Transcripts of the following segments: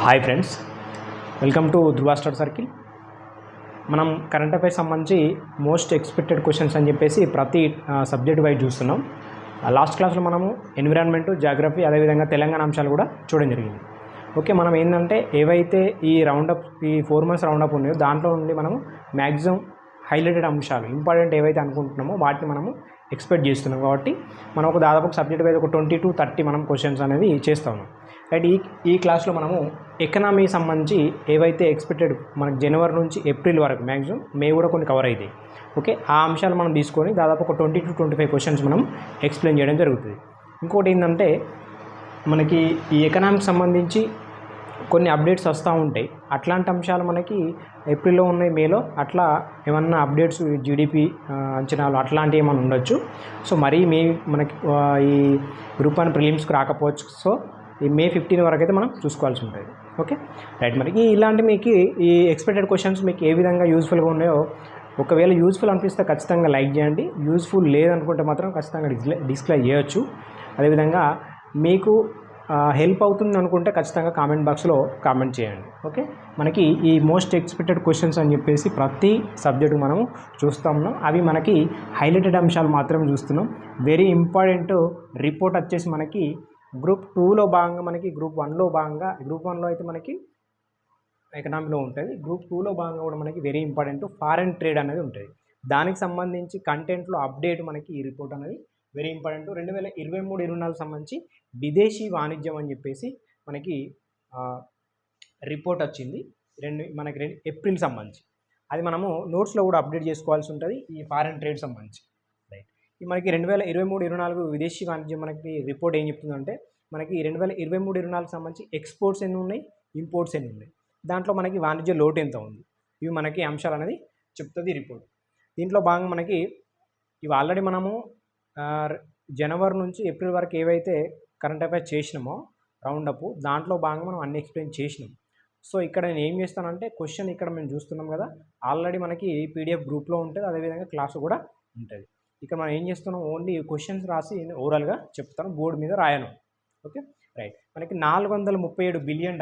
Hi friends, welcome to Dhruva study circle. మనం current affairs సంబంధించి most expected questions అని చెప్పేసి ప్రతి సబ్జెక్ట్ వైజ్ చూస్తున్నాం. లాస్ట్ క్లాస్లో మనము ఎన్విరాన్మెంట్, జాగ్రఫీ, అదేవిధంగా తెలంగాణ అంశాలు కూడా చూడడం జరిగింది. ఓకే, మనం ఏంటంటే ఏవైతే ఈ 4 months రౌండప్ ఉన్నాయో దాంట్లో నుండి మనము మ్యాక్సిమం హైలైటెడ్ అంశాలు ఇంపార్టెంట్ ఏవైతే అనుకుంటున్నామో వాటిని మనము ఎక్స్పెక్ట్ చేస్తున్నాం. కాబట్టి మనం ఒక దాదాపు సబ్జెక్ట్ వైజ్ ఒక 20 to 30 మనం క్వశ్చన్స్ అనేది చేస్తూ ఉన్నాం. రైట్, ఈ క్లాస్లో మనము ఎకనామీ సంబంధించి ఏవైతే ఎక్స్పెక్టెడ్ మనకు జనవరి నుంచి ఏప్రిల్ వరకు మ్యాక్సిమం మే కూడా కొన్ని కవర్ అవుతాయి. ఓకే, ఆ అంశాలు మనం తీసుకొని దాదాపు ఒక 20 to 25 క్వశ్చన్స్ మనం ఎక్స్ప్లెయిన్ చేయడం జరుగుతుంది. ఇంకోటి ఏంటంటే మనకి ఈ ఎకనామిక్ సంబంధించి కొన్ని అప్డేట్స్ వస్తూ ఉంటాయి. అట్లాంటి అంశాలు మనకి ఏప్రిల్లో ఉన్నాయి, మేలో అట్లా ఏమన్నా అప్డేట్స్ జీడిపి అంచనాలు అట్లాంటివి ఏమైనా ఉండొచ్చు. సో మరీ మనకి ఈ గ్రూప్ 1 ప్రిలిమ్స్కి రాకపోవచ్చు. సో ఈ May 15 వరకు అయితే మనం చూసుకోవాల్సి ఉంటుంది. ఓకే రైట్, మనకి ఇలాంటి మీకు ఈ ఎక్స్పెక్టెడ్ క్వశ్చన్స్ మీకు ఏ విధంగా యూజ్ఫుల్గా ఉన్నాయో, ఒకవేళ యూజ్ఫుల్ అనిపిస్తే ఖచ్చితంగా లైక్ చేయండి. యూజ్ఫుల్ లేదనుకుంటే మాత్రం ఖచ్చితంగా డిస్లైక్ చేయొచ్చు. అదేవిధంగా మీకు హెల్ప్ అవుతుంది అనుకుంటే ఖచ్చితంగా కామెంట్ బాక్స్లో కామెంట్ చేయండి. ఓకే, మనకి ఈ మోస్ట్ ఎక్స్పెక్టెడ్ క్వశ్చన్స్ అని చెప్పేసి ప్రతి సబ్జెక్టు మనము చూస్తూ ఉన్నాం. అవి మనకి హైలైటెడ్ అంశాలు మాత్రమే చూస్తున్నాం. వెరీ ఇంపార్టెంట్ రిపోర్ట్ వచ్చేసి మనకి గ్రూప్ 2లో భాగంగా, మనకి గ్రూప్ 1లో భాగంగా, గ్రూప్ 1లో అయితే మనకి ఎకనామీలో ఉంటుంది. గ్రూప్ 2లో భాగంగా కూడా మనకి వెరీ ఇంపార్టెంట్ ఫారెన్ ట్రేడ్ అనేది ఉంటుంది. దానికి సంబంధించి కంటెంట్లో అప్డేట్ మనకి ఈ రిపోర్ట్ అనేది వెరీ ఇంపార్టెంట్. 2023-24 సంబంధించి విదేశీ వాణిజ్యం అని చెప్పేసి మనకి రిపోర్ట్ వచ్చింది. మనకి ఏప్రిల్ సంబంధించి అది మనము నోట్స్లో కూడా అప్డేట్ చేసుకోవాల్సి ఉంటుంది. ఈ ఫారెన్ ట్రేడ్ సంబంధించి రైట్, మనకి 2023-24 విదేశీ వాణిజ్యం మనకి రిపోర్ట్ ఏం చెప్తుందంటే, మనకి 2023-24 సంబంధించి ఎక్స్పోర్ట్స్ ఎన్ని ఉన్నాయి, ఇంపోర్ట్స్ ఎన్ని ఉన్నాయి, దాంట్లో మనకి వాణిజ్య లోటు ఎంత ఉంది, ఇవి మనకి అంశాలు అనేది చెప్తుంది రిపోర్ట్. దీంట్లో భాగంగా మనకి ఇవి ఆల్రెడీ మనము జనవరి నుంచి ఏప్రిల్ వరకు ఏవైతే కరెంట్ అఫైర్స్ చేసినామో రౌండప్, దాంట్లో భాగంగా మనం అన్ని ఎక్స్ప్లెయిన్ చేసినాం. సో ఇక్కడ నేను ఏం చేస్తానంటే క్వశ్చన్ ఇక్కడ మేము చూస్తున్నాం కదా, ఆల్రెడీ మనకి PDF గ్రూప్లో ఉంటుంది, అదేవిధంగా క్లాసు కూడా ఉంటుంది. ఇక్కడ మనం ఏం చేస్తున్నాం, ఓన్లీ క్వశ్చన్స్ రాసి ఓవరాల్గా చెప్తాను, బోర్డు మీద రాయను. ఓకే రైట్, మనకి $437 బిలియన్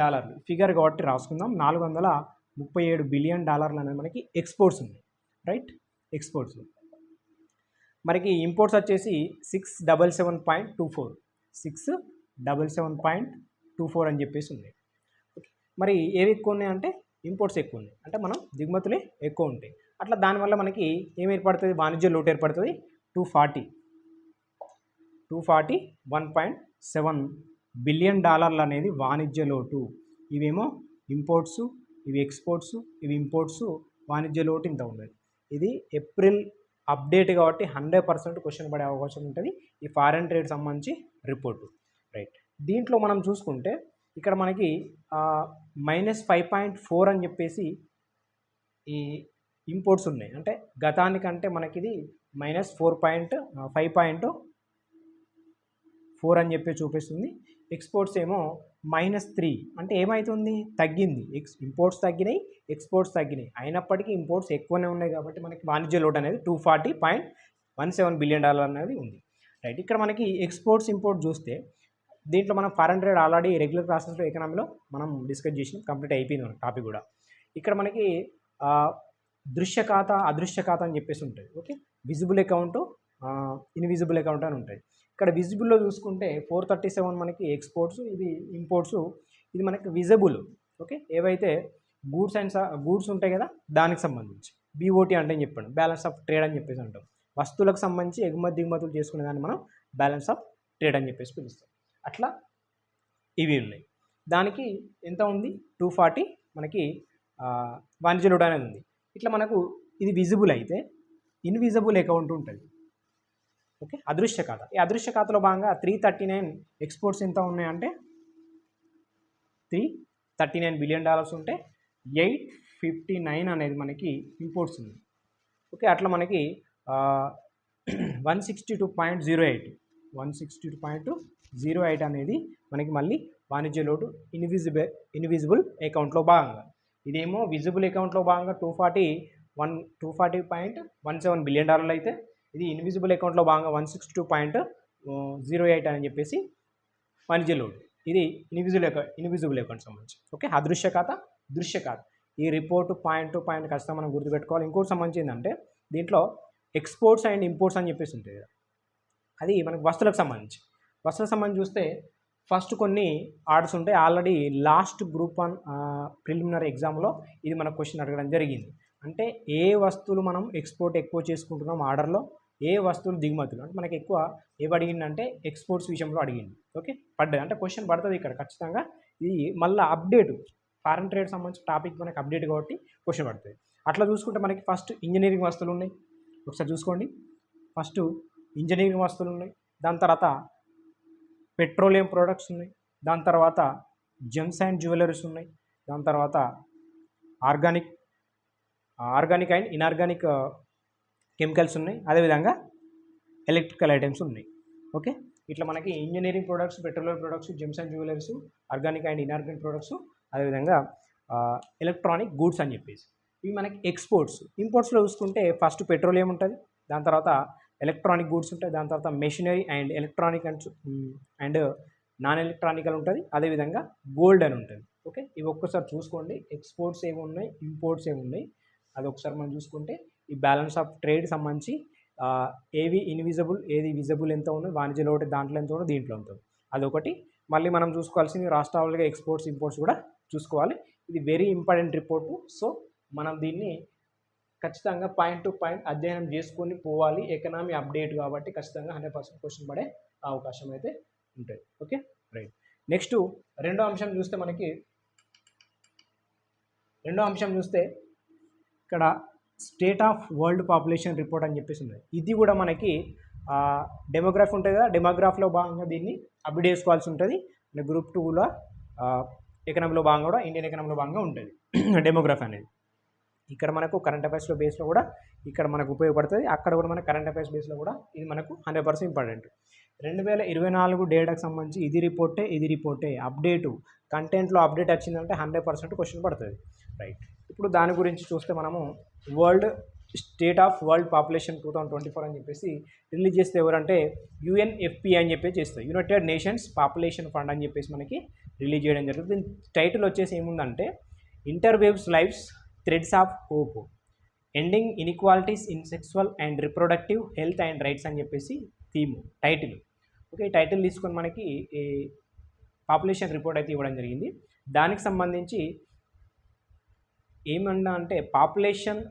ఫిగర్ కాబట్టి రాసుకుందాం. $437 బిలియన్ అనేది మనకి ఎక్స్పోర్ట్స్ ఉంది. Right, exports. మనకి ఇంపోర్ట్స్ వచ్చేసి 677.24 అని చెప్పేసి ఉంది. ఓకే, మరి ఏవి ఎక్కువ ఉన్నాయి అంటే ఇంపోర్ట్స్ ఎక్కువ ఉన్నాయి, అంటే మనం దిగుమతులే ఎక్కువ ఉంటాయి. అట్లా దానివల్ల మనకి ఏం ఏర్పడుతుంది, వాణిజ్య లోటు ఏర్పడుతుంది. 241.7 బిలియన్ అనేది వాణిజ్య లోటు. ఇవేమో ఇంపోర్ట్స్, ఇవి ఎక్స్పోర్ట్స్, ఇవి ఇంపోర్ట్స్, వాణిజ్య లోటు ఇంత ఉండదు. ఇది ఏప్రిల్ అప్డేట్ కాబట్టి 100% క్వశ్చన్ పడే అవకాశం ఉంటుంది ఈ ఫారెన్ ట్రేడ్ సంబంధించి రిపోర్టు. రైట్, దీంట్లో మనం చూసుకుంటే ఇక్కడ మనకి -5.4 అని చెప్పేసి ఈ ఇంపోర్ట్స్ ఉన్నాయి. అంటే గతానికంటే మనకి ఇది -5.4 అని చెప్పి చూపిస్తుంది. ఎక్స్పోర్ట్స్ ఏమో -3, అంటే ఏమవుతుంది, తగ్గింది. ఇంపోర్ట్స్ తగ్గినాయి, ఎక్స్పోర్ట్స్ తగ్గినాయి. అయినప్పటికీ ఇంపోర్ట్స్ ఎక్కువనే ఉన్నాయి కాబట్టి మనకి వాణిజ్య లోటు అనేది $240.17 బిలియన్ అనేది ఉంది. రైట్, ఇక్కడ మనకి ఎక్స్పోర్ట్స్ ఇంపోర్ట్ చూస్తే దీంట్లో మనం ఫారెన్ ట్రేడ్ ఆల్రెడీ రెగ్యులర్ ప్రాసెస్లో ఎకనామీలో మనం డిస్కస్ చేసి కంప్లీట్ అయిపోయింది మన టాపిక్ కూడా. ఇక్కడ మనకి దృశ్య ఖాతా, అదృశ్య ఖాతా అని చెప్పేసి ఉంటుంది. Okay, visible account, invisible account అని ఉంటాయి. ఇక్కడ విజిబుల్లో చూసుకుంటే 437 మనకి ఎక్స్పోర్ట్స్, ఇది ఇంపోర్ట్స్, ఇది మనకి విజిబుల్. ఓకే, ఏవైతే గూడ్స్ ఉంటాయి కదా దానికి సంబంధించి BOT అంటే అని చెప్పాను, బ్యాలెన్స్ ఆఫ్ ట్రేడ్ అని చెప్పేసి అంటాం. వస్తువులకు సంబంధించి ఎగుమతి దిగుమతులు చేసుకునే దాన్ని మనం బ్యాలెన్స్ ఆఫ్ ట్రేడ్ అని చెప్పేసి పిలుస్తాం. అట్లా ఇవి ఉన్నాయి. దానికి ఎంత ఉంది, 240 మనకి వాణిజ్య లోటు అనేది ఉంది. ఇట్లా మనకు ఇది విజిబుల్ అయితే ఇన్విజిబుల్ అకౌంట్ ఉంటుంది. ఓకే, అదృశ్య ఖాతా. ఈ అదృశ్య ఖాతాలో భాగంగా 339 ఎక్స్పోర్ట్స్ ఎంత ఉన్నాయంటే $339 బిలియన్ ఉంటే 859 అనేది మనకి ఇంపోర్ట్స్ ఉంది. ఓకే, అట్లా మనకి 162.08 అనేది మనకి మళ్ళీ వాణిజ్య లోటు ఇన్విజిబుల్ అకౌంట్లో భాగంగా. ఇదేమో విజిబుల్ అకౌంట్లో భాగంగా 240.17 బిలియన్ అయితే, ఇది ఇన్విజిబుల్ అకౌంట్లో భాగంగా 162.08 అని చెప్పేసి వాణిజ్య లోటు. ఇది ఇన్విజిబుల్ అకౌంట్ సంబంధించి. ఓకే, అదృశ్య ఖాతా, దృశ్య ఖాతా. ఈ రిపోర్ట్ పాయింట్ టు పాయింట్ ఖచ్చితంగా మనం గుర్తుపెట్టుకోవాలి. ఇంకోటి సంబంధించి ఏంటంటే దీంట్లో ఎక్స్పోర్ట్స్ అండ్ ఇంపోర్ట్స్ అని చెప్పేసి ఉంటుంది. అది మనకు వస్తువులకు సంబంధించి చూస్తే ఫస్ట్ కొన్ని ఆర్డర్స్ ఉంటాయి. ఆల్రెడీ లాస్ట్ గ్రూప్ 1 ప్రిలిమినరీ ఎగ్జామ్లో ఇది మనకు క్వశ్చన్ అడగడం జరిగింది. అంటే ఏ వస్తువులు మనం ఎక్కువ చేసుకుంటున్నాం ఆర్డర్లో, ఏ వస్తువులు దిగుమతులు. అంటే మనకి ఎక్కువ ఏవి అడిగిందంటే ఎక్స్పోర్ట్స్ విషయంలో అడిగింది. ఓకే, పడ్డది అంటే క్వశ్చన్ పడుతుంది ఇక్కడ ఖచ్చితంగా. ఇది మళ్ళీ అప్డేట్ ఫారెన్ ట్రేడ్ సంబంధించిన టాపిక్ మనకి అప్డేట్ కాబట్టి క్వశ్చన్ పడుతుంది. అట్లా చూసుకుంటే మనకి ఫస్ట్ ఇంజనీరింగ్ వస్తువులు ఉన్నాయి. ఒకసారి చూసుకోండి, ఫస్ట్ ఇంజనీరింగ్ వస్తువులు ఉన్నాయి, దాని తర్వాత పెట్రోలియం ప్రోడక్ట్స్ ఉన్నాయి, దాని తర్వాత జెమ్స్ అండ్ జ్యువెలరీస్ ఉన్నాయి, దాని తర్వాత ఆర్గానిక్ అండ్ ఇన్ఆర్గానిక్ కెమికల్స్ ఉన్నాయి, అదేవిధంగా ఎలక్ట్రికల్ ఐటమ్స్ ఉన్నాయి. ఓకే, ఇట్లా మనకి engineering products, petroleum products, gems and jewelleries, organic and inorganic products, అదేవిధంగా ఎలక్ట్రానిక్ గూడ్స్ అని చెప్పేసి ఇవి మనకి ఎక్స్పోర్ట్స్. ఇంపోర్ట్స్లో చూసుకుంటే ఫస్ట్ పెట్రోలియం ఉంటుంది, దాని తర్వాత ఎలక్ట్రానిక్ గూడ్స్ ఉంటాయి, దాని తర్వాత machinery and electronic and non electronical ఉంటుంది, అదేవిధంగా గోల్డ్ అని ఉంటుంది. ఓకే, ఇవి ఒక్కసారి చూసుకోండి, ఎక్స్పోర్ట్స్ ఏమి ఉన్నాయి, ఇంపోర్ట్స్ ఏమి ఉన్నాయి, అది ఒకసారి మనం చూసుకుంటే ఈ బ్యాలెన్స్ ఆఫ్ ట్రేడ్ సంబంధించి ఏవి ఇన్విజిబుల్, ఏది విజిబుల్ ఎంత ఉంది, వాణిజ్య లోటు దాంట్లో ఎంత ఉంది, దీంట్లో ఉంటుంది, అదొకటి. మళ్ళీ మనం చూసుకోవాల్సింది రాష్ట్రాలుగా ఎక్స్పోర్ట్స్ ఇంపోర్ట్స్ కూడా చూసుకోవాలి. ఇది వెరీ ఇంపార్టెంట్ రిపోర్టు. సో మనం దీన్ని ఖచ్చితంగా పాయింట్ టు పాయింట్ అధ్యయనం చేసుకొని పోవాలి. ఎకనామీ అప్డేట్ కాబట్టి ఖచ్చితంగా 100% క్వశ్చన్ పడే అవకాశం అయితే ఉంటుంది. Okay, right. నెక్స్ట్ రెండో అంశం చూస్తే ఇక్కడ state of world population report అని చెప్పేసి ఉంది. ఇది కూడా మనకి డెమోగ్రాఫ్ ఉంటుంది కదా, డెమోగ్రాఫ్లో భాగంగా దీన్ని అప్డేట్ చేసుకోవాల్సి ఉంటుంది. గ్రూప్ 2లో ఎకనామీలో భాగంగా కూడా, ఇండియన్ ఎకనామీలో భాగంగా ఉంటుంది డెమోగ్రాఫ్ అనేది. ఇక్కడ మనకు కరెంట్ అఫైర్స్లో బేస్లో కూడా ఇక్కడ మనకు ఉపయోగపడుతుంది, అక్కడ కూడా మన కరెంట్ అఫైర్స్ బేస్లో కూడా ఇది మనకు 100% ఇంపార్టెంట్. 2024 డేటాకు సంబంధించి ఇది రిపోర్టే అప్డేటు కంటెంట్లో అప్డేట్ వచ్చిందంటే 100% క్వశ్చన్ పడుతుంది. రైట్, ఇప్పుడు దాని గురించి చూస్తే మనము స్టేట్ ఆఫ్ వరల్డ్ పాపులేషన్ 2024 అని చెప్పేసి రిలీజ్ చేస్తే ఎవరంటే UNFPA అని చెప్పేసి చేస్తారు, యునైటెడ్ నేషన్స్ పాపులేషన్ ఫండ్ అని చెప్పేసి మనకి రిలీజ్ చేయడం జరుగుతుంది. దీని టైటిల్ వచ్చేసి ఏముందంటే interweaves lives threads of hope, ending inequalities in sexual and reproductive health and rights అని చెప్పేసి టైటిల్. ఓకే, ఈ టైటిల్ తీసుకొని మనకి ఈ పాపులేషన్ రిపోర్ట్ అయితే ఇవ్వడం జరిగింది. దానికి సంబంధించి ఏమన్నా అంటే population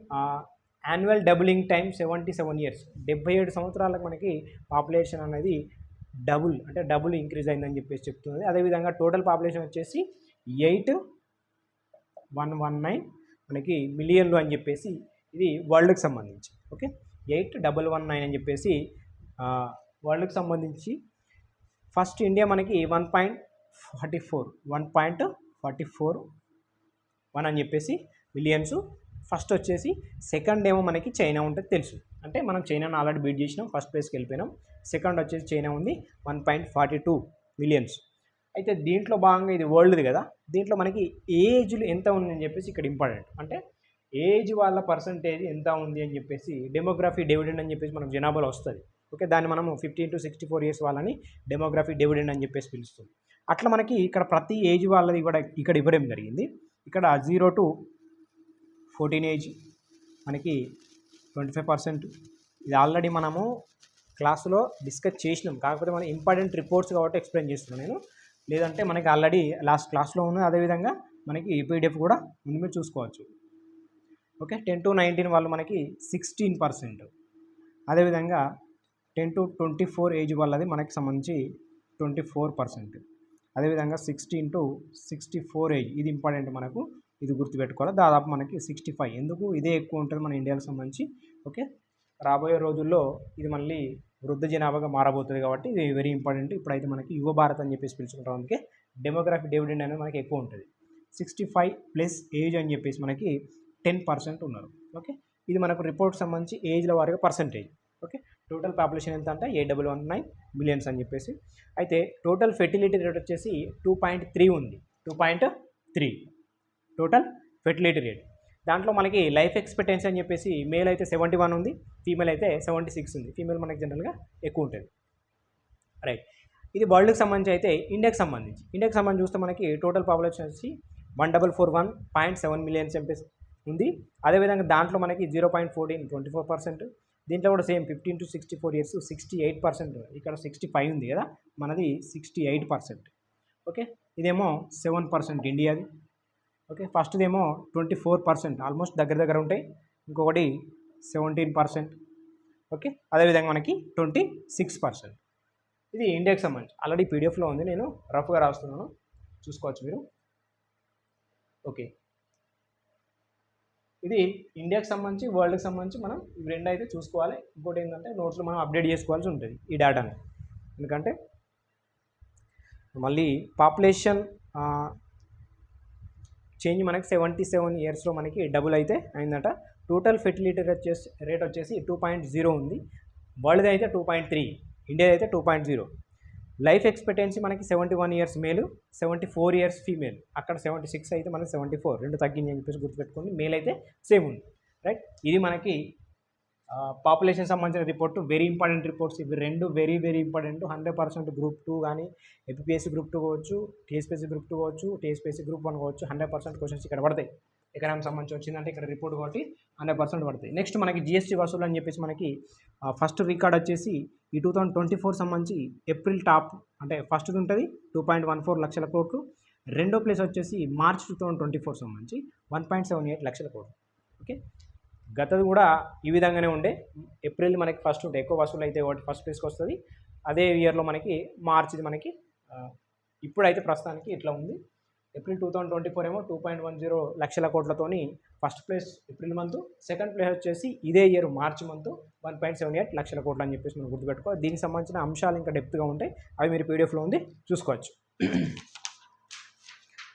annual doubling time 77 years, 77 సంవత్సరాలకు మనకి పాపులేషన్ అనేది డబుల్ ఇంక్రీజ్ అయిందని చెప్పేసి చెప్తుంది. అదేవిధంగా టోటల్ పాపులేషన్ వచ్చేసి 8119 మనకి మిలియన్లు అని చెప్పేసి ఇది వరల్డ్కి సంబంధించి. ఓకే, 8119 అని చెప్పేసి వరల్డ్కి సంబంధించి ఫస్ట్ ఇండియా మనకి 1.44 అని చెప్పేసి మిలియన్స్ ఫస్ట్ వచ్చేసి. సెకండ్ ఏమో మనకి చైనా ఉంటుంది తెలుసు, అంటే మనం చైనాను ఆల్రెడీ బీట్ చేసినాం, ఫస్ట్ ప్లేస్కి వెళ్ళిపోయినాం. సెకండ్ వచ్చేసి చైనా ఉంది 1.42 మిలియన్స్. అయితే దీంట్లో భాగంగా ఇది వరల్డ్ది కదా, దీంట్లో మనకి ఏజ్లు ఎంత ఉందని చెప్పేసి ఇక్కడ ఇంపార్టెంట్. అంటే ఏజ్ వాళ్ళ పర్సంటేజ్ ఎంత ఉంది అని చెప్పేసి డెమోగ్రఫీ డివిడెండ్ అని చెప్పేసి మనకు జనాభాలో వస్తుంది. ఓకే, దాన్ని మనము 15 to 64 years వాళ్ళని డెమోగ్రఫీ డివిడెండ్ అని చెప్పేసి పిలుస్తుంది. అట్లా మనకి ఇక్కడ ప్రతి ఏజ్ వాళ్ళది ఇక్కడ ఇవ్వడం జరిగింది. ఇక్కడ 0 to 14 ఏజ్ మనకి 25%. ఇది ఆల్రెడీ మనము క్లాసులో డిస్కస్ చేసినాం, కాకపోతే మన ఇంపార్టెంట్ రిపోర్ట్స్ కాబట్టి ఎక్స్ప్లెయిన్ చేస్తున్నాను నేను. లేదంటే మనకి ఆల్రెడీ లాస్ట్ క్లాస్లో ఉంది, అదేవిధంగా మనకి PDF కూడా ముందు మీరు చూసుకోవచ్చు. ఓకే, 10 to 19 వాళ్ళు మనకి 16%. అదేవిధంగా 10 to 24 ఏజ్ వాళ్ళది మనకి సంబంధించి 24%. అదేవిధంగా 16 to 64 ఏజ్ ఇది ఇంపార్టెంట్ మనకు, ఇది గుర్తుపెట్టుకోవాలి. దాదాపు మనకి 65, ఎందుకు ఇదే ఎక్కువ ఉంటుంది మన ఇండియాకి సంబంధించి. ఓకే, రాబోయే రోజుల్లో ఇది మళ్ళీ వృద్ధ జనాభాగా మారబోతుంది కాబట్టి ఇది వెరీ ఇంపార్టెంట్. ఇప్పుడైతే మనకి యువ భారత్ అని చెప్పేసి పిలుచుకుంటాం, అందుకే డెమోగ్రఫీ డివిడెండ్ అనేది మనకి ఎక్కువ ఉంటుంది. 65+ ఏజ్ అని చెప్పేసి మనకి 10% ఉన్నారు. ఓకే, ఇది మనకు రిపోర్ట్ సంబంధించి ఏజ్ల వారిగా పర్సంటేజ్. ఓకే, టోటల్ పాపులేషన్ ఎంత అంటే 8119 మిలియన్స్ అని చెప్పేసి. అయితే టోటల్ ఫెర్టిలిటీ రేట్ వచ్చేసి 2.3 ఉంది, 2.3 టోటల్ ఫెర్టిలిటీ రేట్. దాంట్లో మనకి లైఫ్ ఎక్స్పెక్టెన్సీ అని చెప్పేసి మేల్ అయితే 71 ఉంది, ఫీమేల్ అయితే 76 ఉంది. ఫీమేల్ మనకి జనరల్గా ఎక్కువ ఉంటుంది. రైట్, ఇది వరల్డ్కి సంబంధించి. అయితే ఇండియాకి సంబంధించి చూస్తే మనకి టోటల్ పాపులేషన్ వచ్చి 1441.7 మిలియన్స్ చెప్పేసి ఉంది. అదేవిధంగా దాంట్లో మనకి 0.14 24%. దీంట్లో కూడా సేమ్ 15 to 64 ఇయర్స్ 68%. ఇక్కడ 65 ఉంది కదా, మనది 68%. ఓకే, ఇదేమో 7% ఇండియాది. ఓకే, ఫస్ట్దేమో 24%, ఆల్మోస్ట్ దగ్గర ఉంటాయి. ఇంకొకటి 17%. ఓకే, అదేవిధంగా మనకి 26%. ఇది ఇండియాకి సంబంధించి. ఆల్రెడీ పీడిఎఫ్లో ఉంది, నేను రఫ్గా రాస్తున్నాను, చూసుకోవచ్చు మీరు. ఓకే, ఇది ఇండియాకి సంబంధించి, వరల్డ్కి సంబంధించి మనం ఇవి రెండు అయితే చూసుకోవాలి. ఇంకోటి ఏంటంటే నోట్స్లో మనం అప్డేట్ చేసుకోవాల్సి ఉంటుంది ఈ డేటాని. ఎందుకంటే మళ్ళీ పాపులేషన్ చేంజ్ మనకి 77 ఇయర్స్లో మనకి డబుల్ అయితే అయిందట. టోటల్ ఫెర్టిలిటీ రేట్ వచ్చేసి 2.0 ఉంది. వరల్డ్ అయితే 2.3, ఇండియా అయితే 2.0. లైఫ్ ఎక్స్పెక్టెన్సీ మనకి 71 ఇయర్స్ మేలు, 74 ఇయర్స్ ఫీమేల్. అక్కడ 76 అయితే మనకి 74, రెండు తగ్గింది అని చెప్పేసి గుర్తుపెట్టుకోండి. మేల్ అయితే సేమ్ ఉంది. రైట్, ఇది మనకి పాపులేషన్ సంబంధించిన రిపోర్టు. వెరీ ఇంపార్టెంట్ రిపోర్ట్స్ ఇవి రెండు, వెరీ ఇంపార్టెంట్. 100% గ్రూప్ 2 కానీ, ఏపీఎస్సీ గ్రూప్ 2 కావచ్చు, టీఎస్పీఎస్సీ గ్రూప్ 2 కావచ్చు, టీఎస్పీఎస్సీ గ్రూప్ 1 కావచ్చు. 100% క్వశ్చన్స్ ఇక్కడ పడతాయి. ఎకనామిక్ సంబంధించి వచ్చిందంటే ఇక్కడ రిపోర్ట్ కాబట్టి 100% పడతాయి. నెక్స్ట్ మనకి జిఎస్టీ వసూలు అని చెప్పేసి మనకి ఫస్ట్ రికార్డ్ వచ్చేసి ఈ 2024 సంబంధించి ఏప్రిల్ టాప్, అంటే ఫస్ట్ది ఉంటుంది 2.14 లక్షల కోట్లు. రెండో ప్లేస్ వచ్చేసి మార్చ్ 2024 సంబంధించి 1.78 లక్షల కోట్లు. ఓకే, గతది కూడా ఈ విధంగానే ఉండే. ఏప్రిల్ మనకి ఫస్ట్ ఉంటే ఎక్కువ వసూలు అయితే ఒకటి ఫస్ట్ ప్లేస్కి వస్తుంది. అదే ఇయర్లో మనకి మార్చిది మనకి ఇప్పుడైతే ప్రస్తుతానికి ఇట్లా ఉంది. ఏప్రిల్ 2024 ఏమో 2.10 లక్షల కోట్లతోని first place April month. Second place వచ్చేసి ఇదే ఇయర్ మార్చ్ మంత్ 1.78 లక్షల కోట్లు అని చెప్పేసి మనం గుర్తుపెట్టుకోవాలి. దీనికి సంబంధించిన అంశాలు ఇంకా డెప్త్గా ఉంటాయి, అవి మీరు పీడిఎఫ్లో ఉంది చూసుకోవచ్చు.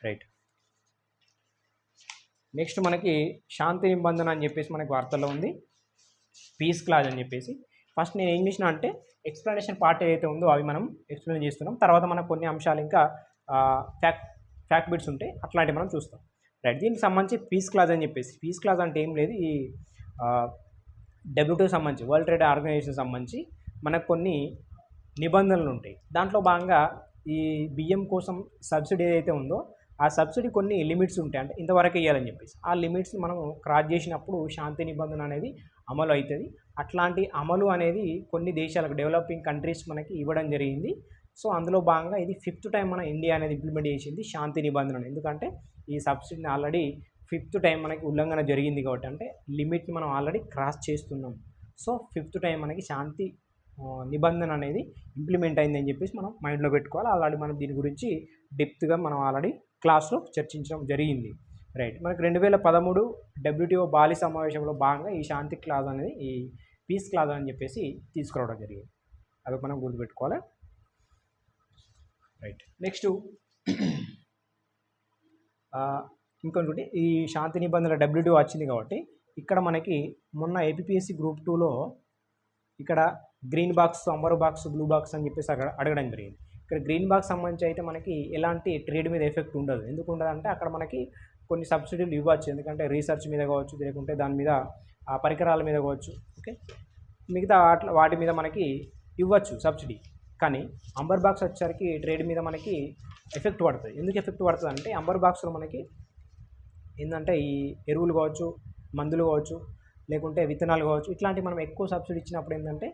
రైట్, నెక్స్ట్ మనకి శాంతి నిబంధన అని చెప్పేసి మనకి వార్తల్లో ఉంది, పీస్ క్లాజ్ అని చెప్పేసి. ఫస్ట్ నేను ఏం చేసిన అంటే ఎక్స్ప్లెనేషన్ పార్ట్ ఏదైతే ఉందో అవి మనం ఎక్స్ప్లెయిన్ చేస్తున్నాం. తర్వాత మనకు కొన్ని అంశాలు ఇంకా ఫ్యాక్ట్ బిట్స్ ఉంటాయి, అట్లాంటివి మనం చూస్తాం. రైట్, దీనికి సంబంధించి పీస్ క్లాజ్ అని చెప్పేసి. పీస్ క్లాజ్ అంటే ఏం లేదు, ఈ డబ్ల్యూటీఓ సంబంధించి, వరల్డ్ ట్రేడ్ ఆర్గనైజేషన్ సంబంధించి మనకు కొన్ని నిబంధనలు ఉంటాయి. దాంట్లో భాగంగా ఈ బియ్యం కోసం సబ్సిడీ ఏదైతే ఉందో ఆ సబ్సిడీ కొన్ని లిమిట్స్ ఉంటాయి, అంటే ఇంతవరకు ఇవ్వాలని చెప్పేసి. ఆ లిమిట్స్ మనం క్రాస్ చేసినప్పుడు శాంతి నిబంధన అనేది అమలు అవుతుంది. అట్లాంటి అమలు అనేది కొన్ని దేశాలకు, డెవలపింగ్ కంట్రీస్ మనకి ఇవ్వడం జరిగింది. సో అందులో భాగంగా ఇది 5th టైం మన ఇండియా అనేది ఇంప్లిమెంట్ చేసింది శాంతి నిబంధనను. ఎందుకంటే ఈ సబ్సిడీని ఆల్రెడీ 5th టైం మనకి ఉల్లంఘన జరిగింది కాబట్టి, అంటే లిమిట్ని మనం ఆల్రెడీ క్రాస్ చేస్తున్నాం. సో 5th టైం మనకి శాంతి నిబంధన అనేది ఇంప్లిమెంట్ అయిందని చెప్పేసి మనం మైండ్లో పెట్టుకోవాలి. ఆల్రెడీ మనం దీని గురించి డెప్త్గా మనం ఆల్రెడీ క్లాస్లో చర్చించడం జరిగింది. రైట్, మనకి 2013 డబ్ల్యూటీఓ బాలి సమావేశంలో భాగంగా ఈ శాంతి క్లాజ్ అనేది, ఈ పీస్ క్లాజ్ అని చెప్పేసి తీసుకురావడం జరిగింది. అది మనం గుర్తుపెట్టుకోవాలి. రైట్, నెక్స్ట్ ఇంకొకటి, ఈ శాంతి నిబంధనల డబ్ల్యూటీఓ వచ్చింది కాబట్టి ఇక్కడ మనకి మొన్న ఏపీఎస్సీ గ్రూప్ 2లో ఇక్కడ green box, amber box, blue box అని చెప్పేసి అక్కడ అడగడం జరిగింది. ఇక్కడ గ్రీన్ బాక్స్ సంబంధించి అయితే మనకి ఎలాంటి ట్రేడ్ మీద ఎఫెక్ట్ ఉండదు. ఎందుకు ఉండదు అంటే అక్కడ మనకి కొన్ని సబ్సిడీలు ఇవ్వచ్చు, ఎందుకంటే రీసెర్చ్ మీద కావచ్చు, లేకుంటే దాని మీద పరికరాల మీద కావచ్చు. ఓకే, మిగతా వాటి మీద మనకి ఇవ్వచ్చు సబ్సిడీ. కానీ అంబర్ బాక్స్ వచ్చేసరికి ట్రేడ్ మీద మనకి ఎఫెక్ట్ పడుతుంది. ఎందుకు ఎఫెక్ట్ పడుతుంది అంటే అంబర్ బాక్స్లో మనకి ఏంటంటే ఈ ఎరువులు కావచ్చు, మందులు కావచ్చు, లేకుంటే విత్తనాలు కావచ్చు, ఇట్లాంటివి మనం ఎక్కువ సబ్సిడీ ఇచ్చినప్పుడు ఏంటంటే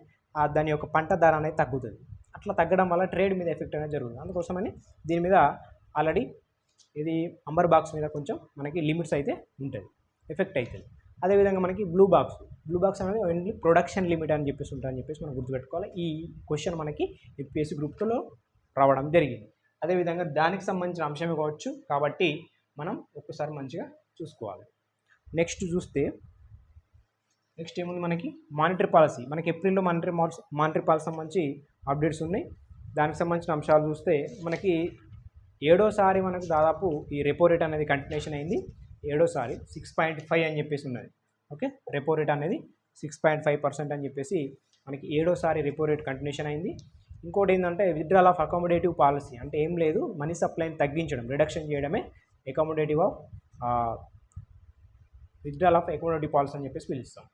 దాని యొక్క పంట ధర అనేది తగ్గుతుంది. అట్లా తగ్గడం వల్ల ట్రేడ్ మీద ఎఫెక్ట్ అనేది జరుగుతుంది. అందుకోసమని దీని మీద ఆల్రెడీ ఇది అంబర్ బాక్స్ మీద కొంచెం మనకి లిమిట్స్ అయితే ఉంటుంది, ఎఫెక్ట్ అవుతుంది. అదేవిధంగా మనకి బ్లూ బాక్స్ అనేది ఓన్లీ ప్రొడక్షన్ లిమిట్ అని చెప్పేసి ఉంటుందని చెప్పేసి మనం గుర్తుపెట్టుకోవాలి. ఈ క్వశ్చన్ మనకి ఏపీఎస్సీ గ్రూప్ 2లో రావడం జరిగింది. అదేవిధంగా దానికి సంబంధించిన అంశమే కావచ్చు కాబట్టి మనం ఒక్కసారి మంచిగా చూసుకోవాలి. నెక్స్ట్ ఏముంది మనకి మానిటరీ పాలసీ. మనకి ఏప్రిల్లో మానిటరీ పాలసీ సంబంధించి అప్డేట్స్ ఉన్నాయి. దానికి సంబంధించిన అంశాలు చూస్తే మనకి 7వసారి మనకు దాదాపు ఈ రెపో రేట్ అనేది కంటిన్యూషన్ అయింది. 7వసారి 6.5 అని చెప్పేసి ఉన్నది. ఓకే, రెపో రేట్ అనేది 6.5% అని చెప్పేసి మనకి 7వసారి రెపో రేట్ కంటిన్యూషన్ అయింది. ఇంకోటి ఏంటంటే విత్డ్రాల్ ఆఫ్ అకామిడేటివ్ పాలసీ, అంటే ఏం లేదు, మనీ సప్లైని తగ్గించడం, రిడక్షన్ చేయడమే accommodative of withdrawal of accommodative policy అని చెప్పేసి పిలుస్తాం.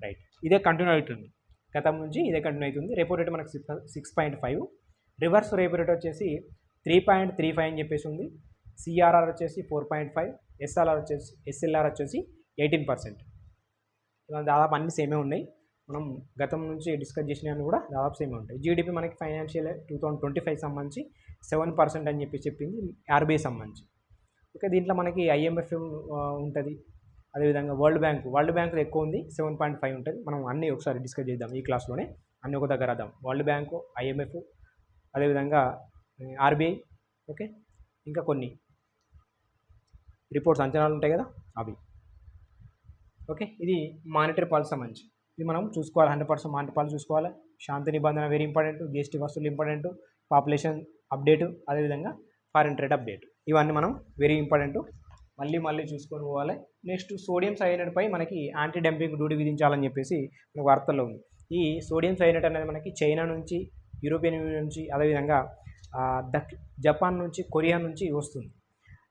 రైట్, ఇదే కంటిన్యూ అవుతుంది, గతం నుంచి ఇదే కంటిన్యూ అవుతుంది. రెపో రేట్ మనకు 6.5. రివర్స్ రేపో రేట్ వచ్చేసి 3.35 అని చెప్పేసి ఉంది. సిఆర్ఆర్ వచ్చేసి 4.5, ఎస్ఎల్ఆర్ వచ్చేసి 18%. దాదాపు అన్ని సేమే ఉన్నాయి. మనం గతం నుంచి డిస్కస్ చేసినవి కూడా దాదాపు సేమే ఉంటాయి. జీడిపి మనకి ఫైనాన్షియల్ 2025 సంబంధించి 7% అని చెప్పి చెప్పింది ఆర్బీఐ సంబంధించి. ఓకే, దీంట్లో మనకి ఐఎంఎఫ్ ఉంటుంది, అదేవిధంగా వరల్డ్ బ్యాంక్ ఎక్కువ ఉంది, 7.5 ఉంటుంది. మనం అన్నీ ఒకసారి డిస్కస్ చేద్దాం ఈ క్లాస్లోనే, అన్నీ ఒక దగ్గర రాద్దాం. వరల్డ్ బ్యాంకు, ఐఎంఎఫ్, అదేవిధంగా ఆర్బీఐ, ఓకే, ఇంకా కొన్ని రిపోర్ట్స్ అంచనాలు ఉంటాయి కదా అవి. ఓకే, ఇది మానిటరీ పాలసీ సంబంధించి ఇది మనం చూసుకోవాలి. 100% మానిటరీ పాలసీ చూసుకోవాలి. శాంతి నిబంధన వెరీ ఇంపార్టెంట్, జిఎస్టీ వస్తువులు ఇంపార్టెంట్, పాపులేషన్ అప్డేటు, అదేవిధంగా ఫారిన్ ట్రేడ్ అప్డేట్, ఇవన్నీ మనం వెరీ ఇంపార్టెంట్ మళ్ళీ చూసుకొని పోవాలి. నెక్స్ట్ సోడియం సైనైడ్పై మనకి యాంటీ డంపింగ్ డ్యూటీ విధించాలని చెప్పేసి మనకు వార్తల్లో ఉంది. ఈ సోడియం సైనైడ్ అనేది మనకి చైనా నుంచి, యూరోపియన్ యూనియన్ నుంచి, అదేవిధంగా జపాన్ నుంచి, కొరియా నుంచి వస్తుంది.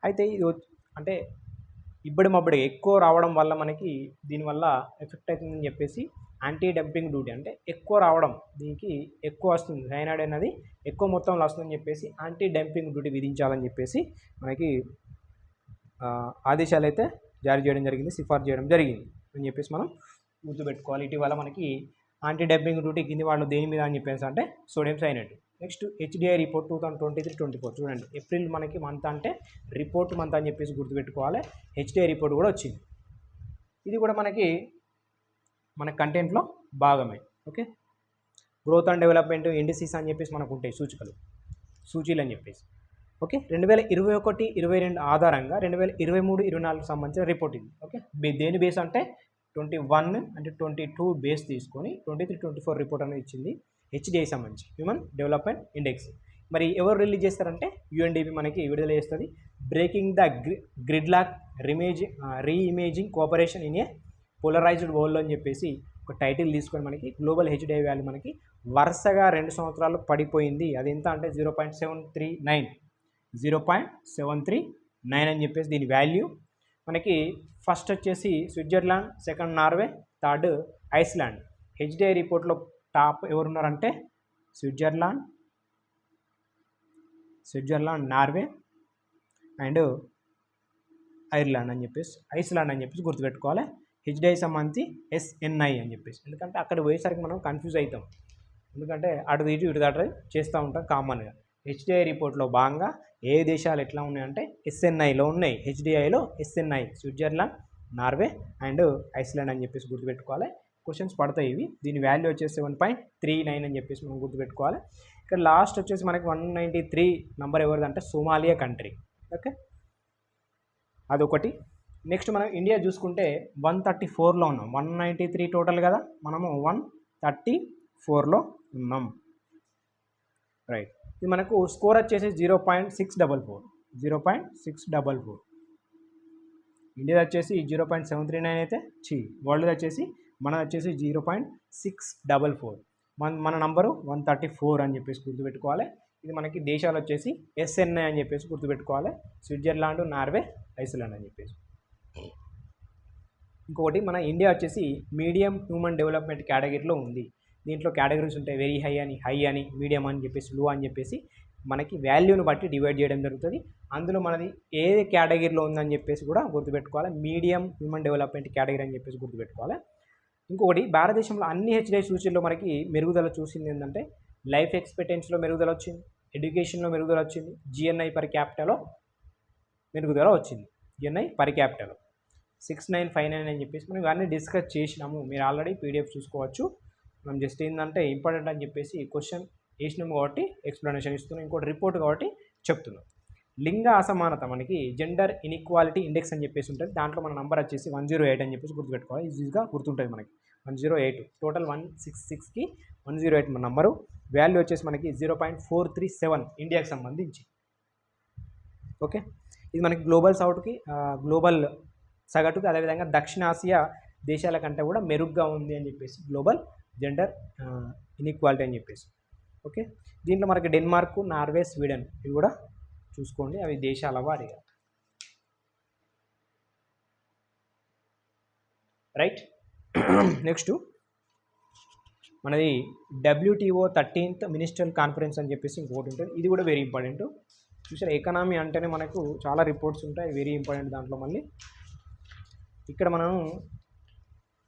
అయితే ఇది అంటే ఇబ్బడి ఎక్కువ రావడం వల్ల మనకి దీనివల్ల ఎఫెక్ట్ అవుతుందని చెప్పేసి యాంటీ డంపింగ్ డ్యూటీ, అంటే ఎక్కువ రావడం, దీనికి ఎక్కువ వస్తుంది, సైనైడ్ అనేది ఎక్కువ మొత్తంలో వస్తుందని చెప్పేసి యాంటీ డంపింగ్ డ్యూటీ విధించాలని చెప్పేసి మనకి ఆదేశాలు అయితే జారీ చేయడం జరిగింది, సిఫార్సు చేయడం జరిగింది అని చెప్పేసి మనం గుర్తుపెట్టుకోవాలి. ఇటీవల మనకి యాంటీ డంపింగ్ డ్యూటీ కింది వాళ్ళు దేని మీద అని చెప్పేసి అంటే sodium cyanide. Next HDI report 2023-24 చూడండి. ఏప్రిల్ మనకి మంత్ అంటే రిపోర్ట్ మంత్ అని చెప్పేసి గుర్తుపెట్టుకోవాలి. హెచ్డిఐ రిపోర్ట్ కూడా వచ్చింది. ఇది కూడా మన కంటెంట్లో భాగమే. Okay, growth and development indices అని చెప్పేసి మనకు ఉంటాయి, సూచీలు అని చెప్పేసి. ఓకే, 2021-22 ఆధారంగా 2023-24 సంబంధించిన రిపోర్ట్ ఇది. ఓకే, దేని బేస్ అంటే 21 అంటే 22 బేస్ తీసుకొని 23-24 రిపోర్ట్ అనేది ఇచ్చింది హెచ్డిఐ సంబంధించి, హ్యూమన్ డెవలప్మెంట్ ఇండెక్స్. మరి ఎవరు రిలీజ్ చేస్తారంటే యుఎన్డిపి మనకి విడుదల చేస్తుంది. Breaking the gridlock reimagining cooperation in a polarised world అని చెప్పేసి ఒక టైటిల్ తీసుకొని మనకి గ్లోబల్ హెచ్డిఐ వాల్యూ మనకి వరుసగా 2 సంవత్సరాలు పడిపోయింది. అది ఎంత అంటే 0.739 అని చెప్పేసి దీని వాల్యూ మనకి. ఫస్ట్ వచ్చేసి Switzerland, second Norway, third Iceland. HDI రిపోర్ట్లో టాప్ ఎవరున్నారంటే స్విట్జర్లాండ్, నార్వే అండ్ ఐర్లాండ్ అని చెప్పేసి, ఐస్లాండ్ అని చెప్పేసి గుర్తుపెట్టుకోవాలి. హెచ్డిఐ సంబంధించి ఎస్ఎన్ఐ అని చెప్పేసి, ఎందుకంటే అక్కడ పోయేసరికి మనం కన్ఫ్యూజ్ అవుతాం, ఎందుకంటే అటు ఇటు చేస్తూ ఉంటాం కామన్గా. హెచ్డిఐ రిపోర్ట్లో భాగంగా ఏ దేశాలు ఎట్లా ఉన్నాయంటే ఎస్ఎన్ఐలో ఉన్నాయి. హెచ్డిఐలో SNI Switzerland, Norway and Iceland అని చెప్పేసి గుర్తుపెట్టుకోవాలి. క్వశ్చన్స్ పడతాయి ఇవి. దీని వాల్యూ వచ్చేసి 7.39 అని చెప్పేసి మనం గుర్తుపెట్టుకోవాలి. ఇక్కడ లాస్ట్ వచ్చేసి మనకి 193 నెంబర్ ఎవరిదంటే సోమాలియా కంట్రీ. ఓకే, అదొకటి. నెక్స్ట్ మనం ఇండియా చూసుకుంటే 134లో ఉన్నాం. 193 టోటల్ కదా, మనము 134లో ఉన్నాం. రైట్, ఇది మనకు స్కోర్ వచ్చేసి 0.644. ఇండియా వచ్చేసి 0.739 అయితే వరల్డ్ వచ్చేసి మనది వచ్చేసి 0.644. మన నంబరు 134 అని చెప్పేసి గుర్తుపెట్టుకోవాలి. ఇది మనకి దేశాలు వచ్చేసి ఎస్ఎన్ఐ అని చెప్పేసి గుర్తుపెట్టుకోవాలి. స్విట్జర్లాండ్, నార్వే, ఐస్లాండ్ అని చెప్పేసి. ఇంకొకటి మన ఇండియా వచ్చేసి మీడియం హ్యూమన్ డెవలప్మెంట్ కేటగిరీలో ఉంది. దీంట్లో కేటగిరీస్ ఉంటాయి, వెరీ హై అని, మీడియం అని చెప్పేసి, లో అని చెప్పేసి మనకి వాల్యూని బట్టి డివైడ్ చేయడం జరుగుతుంది. అందులో మనది ఏ కేటగిరీలో ఉందని చెప్పేసి కూడా గుర్తుపెట్టుకోవాలి. మీడియం హ్యూమన్ డెవలప్మెంట్ కేటగిరీ అని చెప్పేసి గుర్తుపెట్టుకోవాలి. ఇంకొకటి, భారతదేశంలో అన్ని హెచ్డిఐ సూచీల్లో మనకి మెరుగుదల చూసింది ఏంటంటే లైఫ్ ఎక్స్పెక్టెన్సీలో మెరుగుదల వచ్చింది, ఎడ్యుకేషన్లో మెరుగుదల వచ్చింది, జిఎన్ఐ పర్ క్యాపిటల్లో మెరుగుదల వచ్చింది. జిఎన్ఐ పర్ క్యాపిటల్ 6959 అని చెప్పేసి మనం ఇవన్నీ డిస్కస్ చేసినాము. మీరు ఆల్రెడీ పీడిఎఫ్ చూసుకోవచ్చు. మనం జస్ట్ ఏంటంటే ఇంపార్టెంట్ అని చెప్పేసి క్వశ్చన్ వేసినాము కాబట్టి ఎక్స్ప్లెనేషన్ ఇస్తున్నాం. ఇంకోటి రిపోర్ట్ కాబట్టి చెప్తున్నాం. లింగ అసమానత మనకి జెండర్ ఇన్ఈక్వాలిటీ ఇండెక్స్ అని చెప్పేసి ఉంటుంది. దాంట్లో మన నెంబర్ వచ్చేసి 108 అని చెప్పేసి గుర్తుపెట్టుకోవాలి. ఈజీగా గుర్తుంటుంది మనకి 108. టోటల్ 166కి 108 మన నెంబరు. వాల్యూ వచ్చేసి మనకి 0.437 ఇండియాకి సంబంధించి. ఓకే, ఇది మనకి గ్లోబల్ సౌత్కి, గ్లోబల్ సగటుకి, అదేవిధంగా దక్షిణాసియా దేశాల కంటే కూడా మెరుగ్గా ఉంది అని చెప్పేసి గ్లోబల్ జెండర్ ఇన్ఈక్వాలిటీ అని చెప్పేసి. ఓకే, దీంట్లో మనకి డెన్మార్క్, నార్వే, స్వీడన్ ఇవి కూడా చూసుకోండి, అవి దేశాల వారీగా. రైట్, నెక్స్ట్ మనది WTO 13th మినిస్ట్రియల్ కాన్ఫరెన్స్ అని చెప్పేసి ఇంకోటి ఉంటుంది. ఇది కూడా వెరీ ఇంపార్టెంట్. చూసారా, ఎకనామీ అంటేనే మనకు చాలా రిపోర్ట్స్ ఉంటాయి, వెరీ ఇంపార్టెంట్. దాంట్లో మళ్ళీ ఇక్కడ మనం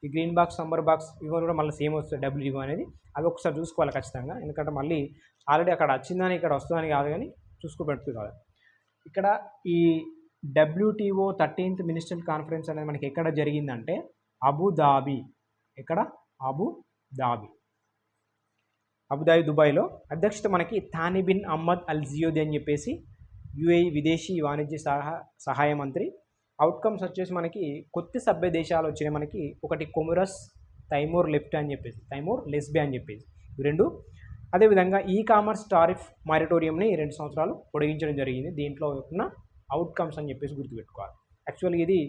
ఈ గ్రీన్ బాక్స్, సంబర్ బాక్స్ ఇవి కూడా మళ్ళీ సేమ్ వస్తుంది WTO అనేది. అవి ఒకసారి చూసుకోవాలి ఖచ్చితంగా, ఎందుకంటే మళ్ళీ ఆల్రెడీ అక్కడ వచ్చిందని ఇక్కడ వస్తుందని కాదు, కానీ చూసుకోబెడుతుంది కాదు. ఇక్కడ ఈ WTO 13th మినిస్ట్రియల్ కాన్ఫరెన్స్ అనేది మనకి ఎక్కడ జరిగిందంటే అబుదాబి. ఎక్కడ? అబుదాబి, దుబాయ్లో. అధ్యక్షత మనకి థాని బిన్ అహ్మద్ అల్ జియోది అని చెప్పేసి UAE విదేశీ వాణిజ్య సహాయ మంత్రి. అవుట్కమ్స్ వచ్చేసి మనకి కొత్త సభ్య దేశాలు వచ్చినాయి మనకి. ఒకటి కొమరస్, తైమూర్ లెఫ్ట్ అని చెప్పేసి, తైమూర్ లెస్బే అని చెప్పేసి ఇవి రెండు. అదేవిధంగా కామర్స్ టారిఫ్ మారిటోరియంని 2 సంవత్సరాలు పొడిగించడం జరిగింది. దీంట్లో ఉన్న అవుట్కమ్స్ అని చెప్పేసి గుర్తుపెట్టుకోవాలి. యాక్చువల్గా ఇది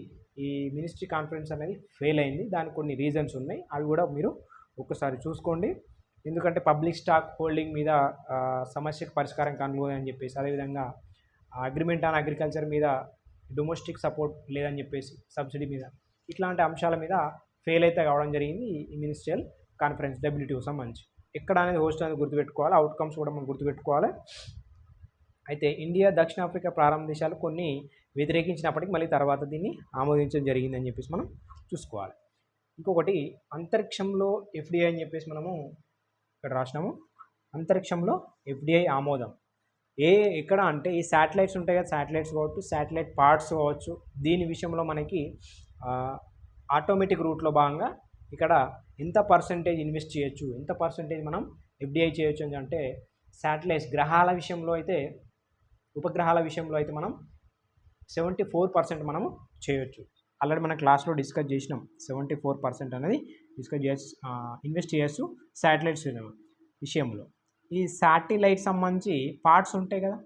ఈ మినిస్ట్రీ కాన్ఫరెన్స్ అనేది ఫెయిల్ అయింది. దానికి కొన్ని రీజన్స్ ఉన్నాయి, అవి కూడా మీరు ఒక్కసారి చూసుకోండి. ఎందుకంటే పబ్లిక్ స్టాక్ హోల్డింగ్ మీద సమస్యకు పరిష్కారం కనుగొని అని చెప్పేసి, అదేవిధంగా అగ్రిమెంట్ ఆన్ అగ్రికల్చర్ మీద డొమెస్టిక్ సపోర్ట్ లేదని చెప్పేసి, సబ్సిడీ మీద, ఇట్లాంటి అంశాల మీద ఫెయిల్ అయితే కావడం జరిగింది ఈ మినిస్ట్రియల్ కాన్ఫరెన్స్ WTO సంబంధించి. ఎక్కడ అనేది హోస్ట్ అనేది గుర్తుపెట్టుకోవాలి, అవుట్కమ్స్ కూడా మనం గుర్తుపెట్టుకోవాలి. అయితే ఇండియా, దక్షిణాఫ్రికా ప్రారంభ దేశాలు కొన్ని వ్యతిరేకించినప్పటికీ మళ్ళీ తర్వాత దీన్ని ఆమోదించడం జరిగిందని చెప్పేసి మనం చూసుకోవాలి. ఇంకొకటి అంతరిక్షంలో FDI అని చెప్పేసి మనము ఇక్కడ రాసినాము. అంతరిక్షంలో FDI ఆమోదం ఎక్కడ అంటే ఈ శాటిలైట్స్ ఉంటాయి కదా, శాటిలైట్స్ కావచ్చు, శాటిలైట్ పార్ట్స్ కావచ్చు, దీని విషయంలో మనకి ఆటోమేటిక్ రూట్లో భాగంగా ఇక్కడ ఎంత పర్సెంటేజ్ ఇన్వెస్ట్ చేయొచ్చు, ఎంత పర్సెంటేజ్ మనం FDI చేయొచ్చు అంటే శాటిలైట్స్ గ్రహాల విషయంలో అయితే, ఉపగ్రహాల విషయంలో అయితే మనం 74% మనము చేయొచ్చు. ఆల్రెడీ మన క్లాస్లో డిస్కస్ చేసినాం. 74% అనేది ఇన్వెస్ట్ చేయొచ్చు శాటిలైట్స్ విషయంలో. ఈ శాటిలైట్ సంబంధించి పార్ట్స్ ఉంటాయి కదా,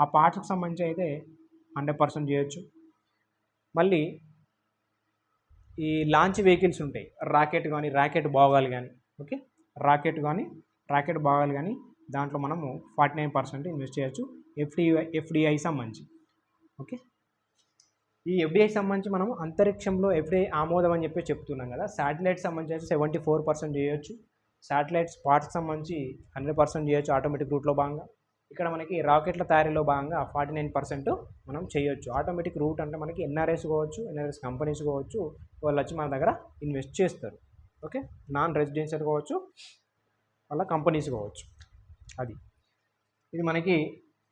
ఆ పార్ట్స్కి సంబంధించి అయితే 100% చేయొచ్చు. మళ్ళీ ఈ లాంచ్ వెహికల్స్ ఉంటాయి, రాకెట్ కానీ, రాకెట్ భాగాలు కానీ, ఓకే, రాకెట్ భాగాలు కానీ, దాంట్లో మనము 49% ఇన్వెస్ట్ చేయొచ్చు FDI సంబంధించి. ఓకే, ఈ FDI సంబంధించి మనము అంతరిక్షంలో FDI ఆమోదం అని చెప్పి చెప్తున్నాం కదా. శాటిలైట్ సంబంధించి 74% చేయొచ్చు, శాటిలైట్స్ పార్ట్స్ సంబంధించి 100% చేయొచ్చు ఆటోమేటిక్ రూట్లో భాగంగా. ఇక్కడ మనకి రాకెట్ల తయారీలో భాగంగా 49% మనం చేయొచ్చు. ఆటోమేటిక్ రూట్ అంటే మనకి NRS కావచ్చు, NRS కంపెనీస్ కావచ్చు, వాళ్ళు వచ్చి మన దగ్గర ఇన్వెస్ట్ చేస్తారు. ఓకే, నాన్ రెసిడెన్షియల్ కావచ్చు, వాళ్ళ కంపెనీస్ కావచ్చు. ఇది మనకి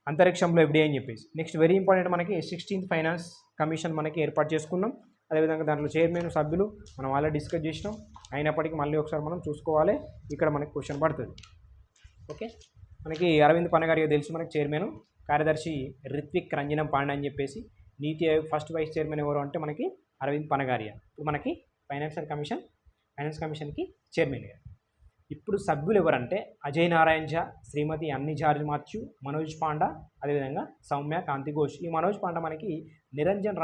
అంతరిక్షంలో FDI అని చెప్పేసి. నెక్స్ట్ వెరీ ఇంపార్టెంట్, మనకి 16th ఫైనాన్స్ కమిషన్ మనకి ఏర్పాటు చేసుకున్నాం. అదేవిధంగా దాంట్లో చైర్మన్, సభ్యులు మనం ఆల్రెడీ డిస్కస్ చేసినాం. అయినప్పటికీ మళ్ళీ ఒకసారి మనం చూసుకోవాలి, ఇక్కడ మనకి క్వశ్చన్ పడుతుంది. ఓకే, మనకి అరవింద్ పనగారి తెలుసు మనకి చైర్మన్. కార్యదర్శి రిత్విక్ రంజనం పాండే అని చెప్పేసి. నీతి ఆయోగ్ ఫస్ట్ వైస్ చైర్మన్ ఎవరు అంటే మనకి అరవింద్ పనగారియా. ఇప్పుడు మనకి ఫైనాన్స్ కమిషన్కి చైర్మన్ గారు. ఇప్పుడు సభ్యులు ఎవరంటే అజయ్ నారాయణ్ ఝా, శ్రీమతి అన్ని జార్జ్ మాథ్యూ, మనోజ్ పాండా, అదేవిధంగా సౌమ్య కాంతి ఘోష్. ఈ మనోజ్ పాండా మనకి నిరంజన్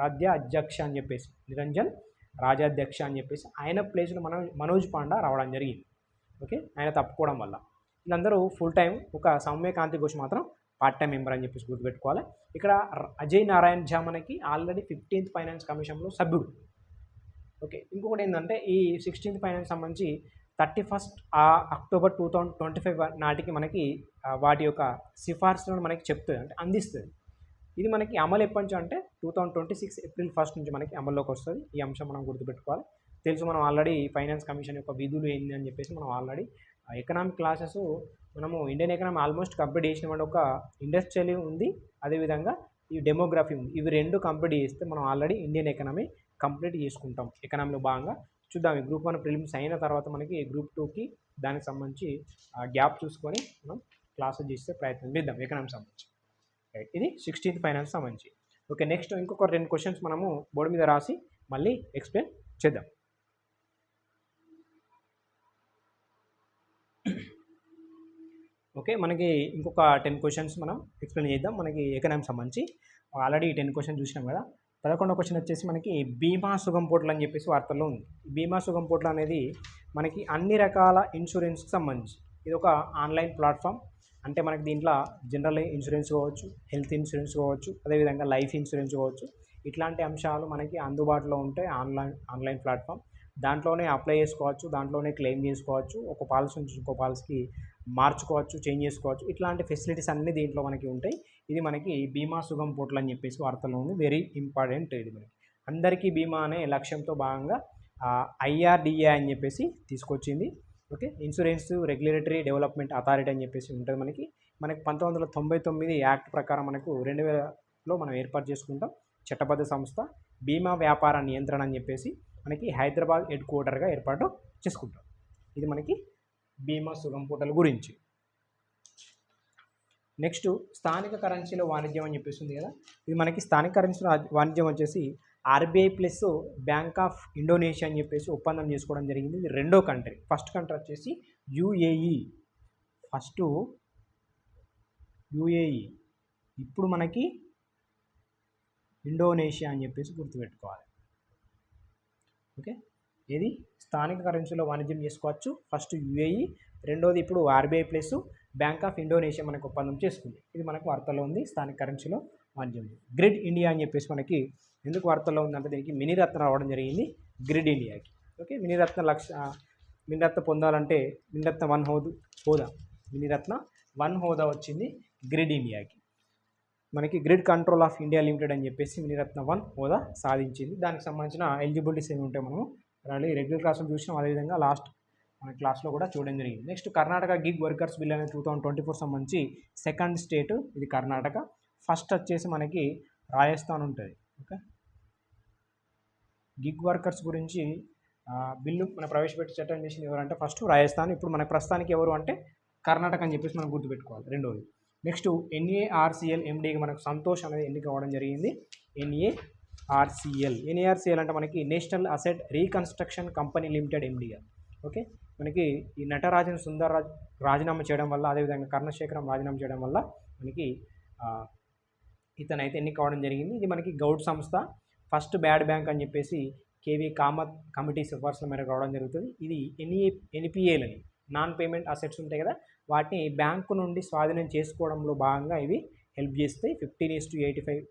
రాజ్యాధ్యక్ష అని చెప్పేసి, నిరంజన్ రాజ్యాధ్యక్ష అని చెప్పేసి ఆయన ప్లేస్లో మనోజ్ పాండా రావడం జరిగింది. ఓకే, ఆయన తప్పుకోవడం వల్ల వీళ్ళందరూ ఫుల్ టైం, ఒక సౌమ్య కాంతి ఘోష్ మాత్రం పార్ట్ టైం మెంబర్ అని చెప్పేసి గుర్తుపెట్టుకోవాలి. ఇక్కడ అజయ్ నారాయణ్ ఝా మనకి ఆల్రెడీ 15th ఫైనాన్స్ కమిషన్లో సభ్యుడు. ఓకే, ఇంకొకటి ఏంటంటే ఈ 16th ఫైనాన్స్ సంబంధించి 31st అక్టోబర్ 2025 నాటికి మనకి వాటి యొక్క సిఫార్సులను మనకి చెప్తుంది, అంటే అందిస్తుంది. ఇది మనకి అమలు ఎప్పటి నుంచి అంటే 2026 ఏప్రిల్ 1 నుంచి మనకి అమల్లోకి వస్తుంది. ఈ అంశం మనం గుర్తుపెట్టుకోవాలి. తెలుసు, మనం ఆల్రెడీ ఫైనాన్స్ కమిషన్ యొక్క విధులు ఏంది అని చెప్పేసి మనం ఆల్రెడీ ఎకనామిక్ క్లాసెస్ మనము ఇండియన్ ఎకనామీ ఆల్మోస్ట్ కంప్లీట్ చేసినామంటే ఒక ఇండస్ట్రియల్ ఉంది, అదేవిధంగా ఈ డెమోగ్రఫీ ఉంది. ఇవి రెండు కంప్లీట్ చేస్తే మనం ఆల్రెడీ ఇండియన్ ఎకనామీ కంప్లీట్ చేసుకుంటాం. ఎకనామీలో భాగంగా చూద్దాం. ఈ గ్రూప్ 1 ప్రిలిమ్స్ అయిన తర్వాత మనకి గ్రూప్ 2కి దానికి సంబంధించి గ్యాప్ చూసుకొని మనం క్లాసెస్ చేసే ప్రయత్నం చేద్దాం ఎకనామీ సంబంధించి. రైట్, ఇది 16th ఫైనాన్స్ సంబంధించి. ఓకే, నెక్స్ట్ ఇంకొక 2 క్వశ్చన్స్ మనము బోర్డు మీద రాసి మళ్ళీ ఎక్స్ప్లెయిన్ చేద్దాం. ఓకే, మనకి ఇంకొక 10 క్వశ్చన్స్ మనం ఎక్స్ప్లెయిన్ చేద్దాం. మనకి ఎకనామీ సంబంధించి ఆల్రెడీ 10 క్వశ్చన్స్ చూసినాం కదా. 11వ క్వశ్చన్ వచ్చేసి మనకి బీమా సుగం పోర్టల్ అని చెప్పేసి వార్తల్లో ఉంది. బీమా సుగం పోర్టల్ అనేది మనకి అన్ని రకాల ఇన్సూరెన్స్కి సంబంధించి ఇది ఒక ఆన్లైన్ ప్లాట్ఫామ్. అంటే మనకి దీంట్లో జనరల్ ఇన్సూరెన్స్ కావచ్చు, హెల్త్ ఇన్సూరెన్స్ కావచ్చు, అదేవిధంగా లైఫ్ ఇన్సూరెన్స్ కావచ్చు, ఇట్లాంటి అంశాలు మనకి అందుబాటులో ఉంటాయి. ఆన్లైన్ ప్లాట్ఫామ్ దాంట్లోనే అప్లై చేసుకోవచ్చు, దాంట్లోనే క్లెయిమ్ చేసుకోవచ్చు, ఒక పాలసీ నుంచి ఇంకో పాలసీకి మార్చుకోవచ్చు, చేంజ్ చేసుకోవచ్చు. ఇట్లాంటి ఫెసిలిటీస్ అన్నీ దీంట్లో మనకి ఉంటాయి. ఇది మనకి బీమా సుగమ్ పోర్టల్ అని చెప్పేసి వార్తల్లో ఉంది. వెరీ ఇంపార్టెంట్ ఇది మనకి. అందరికీ బీమా అనే లక్ష్యంతో భాగంగా IRDA అని చెప్పేసి తీసుకొచ్చింది. Okay, insurance regulatory development authority అని చెప్పేసి ఉంటుంది మనకి. 1999 యాక్ట్ ప్రకారం మనకు 2000లో మనం ఏర్పాటు చేసుకుంటాం చట్టబద్ధ సంస్థ బీమా వ్యాపార నియంత్రణ అని చెప్పేసి మనకి హైదరాబాద్ హెడ్ క్వార్టర్గా ఏర్పాటు చేసుకుంటాం. ఇది మనకి బీమా సుగమ్ పోర్టల్ గురించి. నెక్స్ట్ స్థానిక కరెన్సీలో వాణిజ్యం అని చెప్పేసి ఉంది కదా. ఇది మనకి స్థానిక కరెన్సీలో వాణిజ్యం వచ్చేసి RBI plus bank of Indonesia అని చెప్పేసి ఒప్పందం చేసుకోవడం జరిగింది. ఇది రెండో కంట్రీ. ఫస్ట్ కంట్రీ వచ్చేసి UAE. UAE. ఇప్పుడు మనకి ఇండోనేషియా అని చెప్పేసి గుర్తుపెట్టుకోవాలి. ఓకే, ఇది స్థానిక కరెన్సీలో వాణిజ్యం చేసుకోవచ్చు. ఫస్ట్ UAE, రెండోది ఇప్పుడు RBI plus bank of Indonesia మనకు ఒప్పందం చేసుకుంది. ఇది మనకు వార్తల్లో ఉంది. స్థానిక కరెన్సీలో వాణిజ్యం. గ్రిడ్ ఇండియా అని చెప్పేసి మనకి ఎందుకు వార్తల్లో ఉందంటే దీనికి మినీరత్న రావడం జరిగింది గ్రిడ్ ఇండియాకి. ఓకే, మినీరత్న పొందాలంటే మినీరత్న 1 హోదా వచ్చింది గ్రిడ్ ఇండియాకి. మనకి grid control of India limited అని చెప్పేసి మినీరత్న 1 హోదా సాధించింది. దానికి సంబంధించిన ఎలిజిబిలిటీస్ ఏమి ఉంటాయి మనము అలాగే రెగ్యులర్ క్లాస్లో చూసినాం, అదేవిధంగా లాస్ట్ మన క్లాస్లో కూడా చూడడం జరిగింది. Next Karnataka gig workers bill అనేది 2024 సంబంధించి సెకండ్ స్టేట్ ఇది కర్ణాటక. ఫస్ట్ వచ్చేసి మనకి రాజస్థాన్ ఉంటుంది. ఓకే, గిగ్ వర్కర్స్ గురించి బిల్లు మన ప్రవేశపెట్టి చట్టం చేసింది ఎవరంటే ఫస్ట్ రాజస్థాన్. ఇప్పుడు మన ప్రస్తుతానికి ఎవరు అంటే కర్ణాటక అని చెప్పేసి మనం గుర్తుపెట్టుకోవాలి. రెండోది నెక్స్ట్ NARCL MDకి మనకు సంతోష్ అనేది ఎన్నిక అవ్వడం జరిగింది. NARCL అంటే మనకి national asset reconstruction company limited MDగా. ఓకే, మనకి ఈ నటరాజన్ సుందర్రాజ్ రాజీనామా చేయడం వల్ల, అదేవిధంగా కర్ణశేఖరం రాజీనామా చేయడం వల్ల మనకి ఇతనైతే ఎన్నిక అవ్వడం జరిగింది. ఇది మనకి గౌడ్ సంస్థ. ఫస్ట్ బ్యాడ్ బ్యాంక్ అని చెప్పేసి KV కామత్ కమిటీ సిఫార్సుల మేరకు రావడం జరుగుతుంది. ఇది NPAలని నాన్ పేమెంట్ అసెట్స్ ఉంటాయి కదా, వాటిని బ్యాంకు నుండి స్వాధీనం చేసుకోవడంలో భాగంగా ఇవి హెల్ప్ చేస్తాయి. 15:85